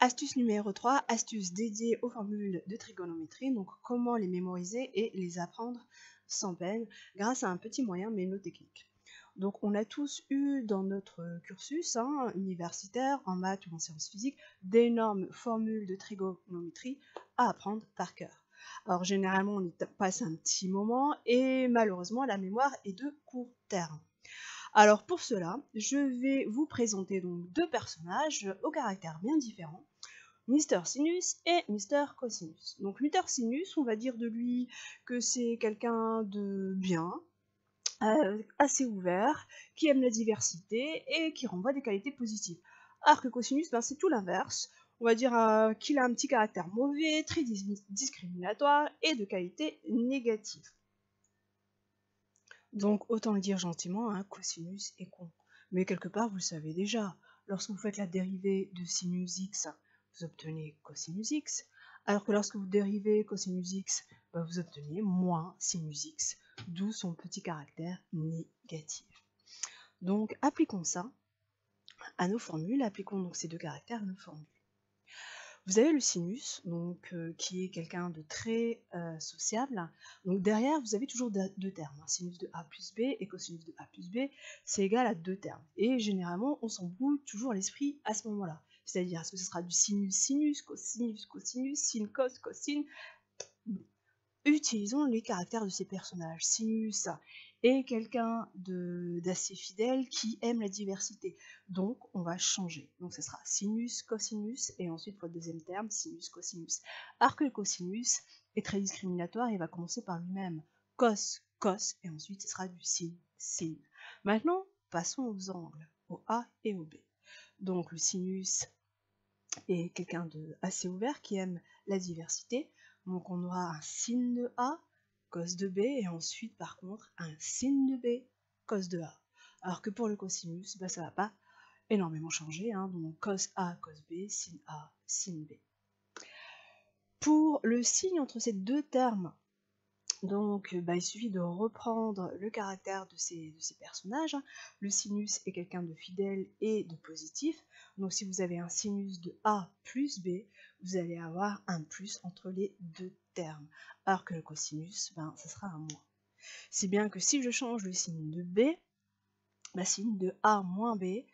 Astuce numéro 3, astuce dédiée aux formules de trigonométrie, donc comment les mémoriser et les apprendre sans peine grâce à un petit moyen mnémotechnique. Donc on a tous eu dans notre cursus universitaire, en maths ou en sciences physiques, d'énormes formules de trigonométrie à apprendre par cœur. Alors généralement on y passe un petit moment et malheureusement la mémoire est de court terme. Alors pour cela, je vais vous présenter donc deux personnages aux caractères bien différents, Mister Sinus et Mister Cosinus. Donc Mister Sinus, on va dire de lui que c'est quelqu'un de bien, assez ouvert, qui aime la diversité et qui renvoie des qualités positives. Alors que Cosinus, c'est tout l'inverse. On va dire qu'il a un petit caractère mauvais, très discriminatoire et de qualité négative. Donc autant le dire gentiment, cosinus est con. Mais quelque part, vous le savez déjà, lorsque vous faites la dérivée de sinus x, vous obtenez cosinus x, alors que lorsque vous dérivez cosinus x, vous obtenez moins sinus x, d'où son petit caractère négatif. Donc appliquons ça à nos formules, appliquons donc ces deux caractères à nos formules. Vous avez le sinus, donc, qui est quelqu'un de très sociable. Donc derrière, vous avez toujours deux termes. Sinus de A plus B et cosinus de A plus B, c'est égal à deux termes. Et généralement, on s'embrouille toujours l'esprit à ce moment-là. C'est-à-dire, est-ce que ce sera du sinus, sinus, cosinus, cosinus, sin, cos, cosine. Utilisons les caractères de ces personnages. Sinus est quelqu'un d'assez fidèle qui aime la diversité. Donc, on va changer. Donc, ce sera sinus, cosinus, et ensuite, pour le deuxième terme, sinus, cosinus. Alors que le cosinus est très discriminatoire, il va commencer par lui-même. Cos, cos, et ensuite, ce sera du sin, sin. Maintenant, passons aux angles, au A et au B. Donc, le sinus est quelqu'un d'assez ouvert qui aime la diversité. Donc on aura un sin de A, cos de B, et ensuite par contre un sin de B, cos de A. Alors que pour le cosinus, ça ne va pas énormément changer, donc cos A, cos B, sin A, sin B. Pour le signe entre ces deux termes, donc il suffit de reprendre le caractère de ces personnages. Le sinus est quelqu'un de fidèle et de positif. Donc si vous avez un sinus de A plus B, vous allez avoir un plus entre les deux termes. Alors que le cosinus, ça sera un moins. Si bien que si je change le signe de B, signe de A moins B,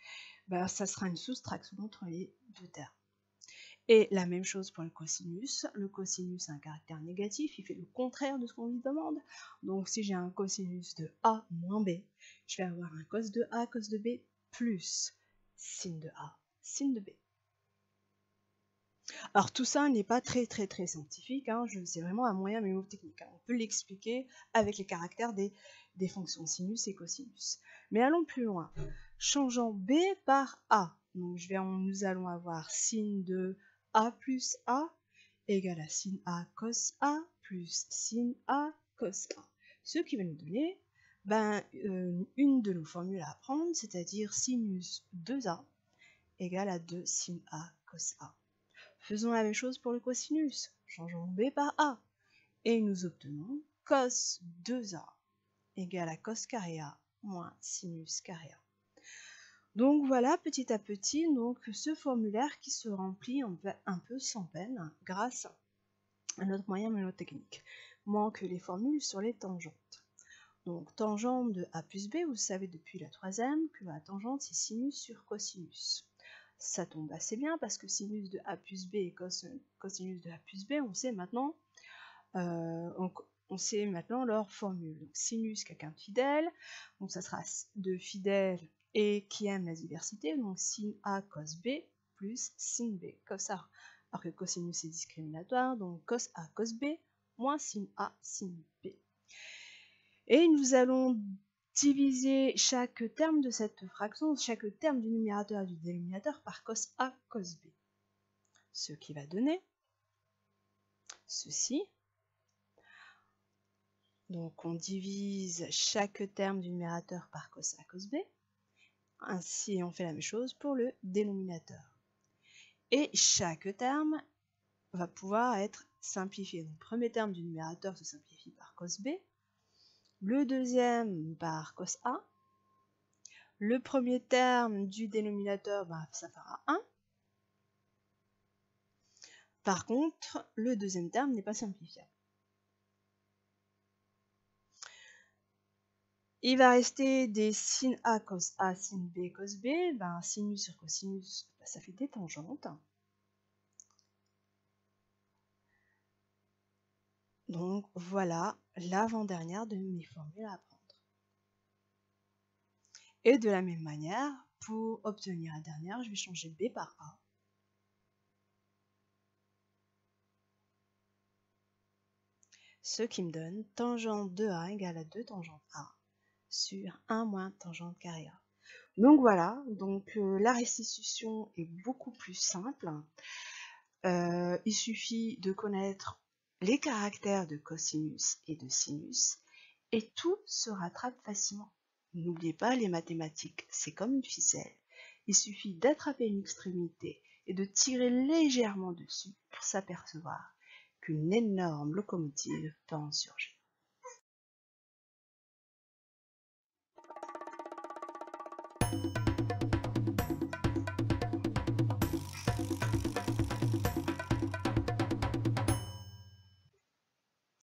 ça sera une soustraction entre les deux termes. Et la même chose pour le cosinus. Le cosinus a un caractère négatif, il fait le contraire de ce qu'on lui demande. Donc si j'ai un cosinus de A moins B, je vais avoir un cos de A, cos de B, plus sin de A, sin de B. Alors tout ça n'est pas très scientifique, c'est vraiment un moyen mnémotechnique. On peut l'expliquer avec les caractères des fonctions sinus et cosinus. Mais allons plus loin. Changeant B par A, donc nous allons avoir sin de A plus A égale à sin A cos A plus sin A cos A. Ce qui va nous donner une de nos formules à apprendre, c'est-à-dire sinus 2A égale à 2 sin A cos A. Faisons la même chose pour le cosinus. Changeons B par A. Et nous obtenons cos 2A égale à cos carré A moins sinus carré A. Donc voilà, petit à petit, ce formulaire qui se remplit un peu sans peine grâce à notre moyen mnémotechnique. Manque les formules sur les tangentes. Donc tangente de A plus B, vous savez depuis la troisième que la tangente c'est sinus sur cosinus. Ça tombe assez bien parce que sinus de A plus B et cosinus de A plus B, on sait maintenant leur formule. Donc sinus, quelqu'un de fidèle, donc ça sera de fidèle et qui aime la diversité, donc sin A cos B plus sin B cos A. Alors que cosinus est discriminatoire, donc cos A cos B moins sin A sin B. Et nous allons diviser chaque terme de cette fraction, chaque terme du numérateur et du dénominateur par cos A cos B. Ce qui va donner ceci. Donc on divise chaque terme du numérateur par cos A cos B. Ainsi on fait la même chose pour le dénominateur. Et chaque terme va pouvoir être simplifié. Donc, le premier terme du numérateur se simplifie par cos B, le deuxième par cos A, le premier terme du dénominateur, ça fera 1. Par contre, le deuxième terme n'est pas simplifiable. Il va rester des sin A cos A, sin B cos B. Sinus sur cosinus, ça fait des tangentes. Donc voilà l'avant-dernière de mes formules à apprendre. Et de la même manière, pour obtenir la dernière, je vais changer B par A. Ce qui me donne tangente de A égale à 2 tangente A sur 1 moins tangente carré A. Donc voilà, la restitution est beaucoup plus simple. Il suffit de connaître les caractères de cosinus et de sinus et tout se rattrape facilement. N'oubliez pas, les mathématiques, c'est comme une ficelle. Il suffit d'attraper une extrémité et de tirer légèrement dessus pour s'apercevoir qu'une énorme locomotive peut en surgir.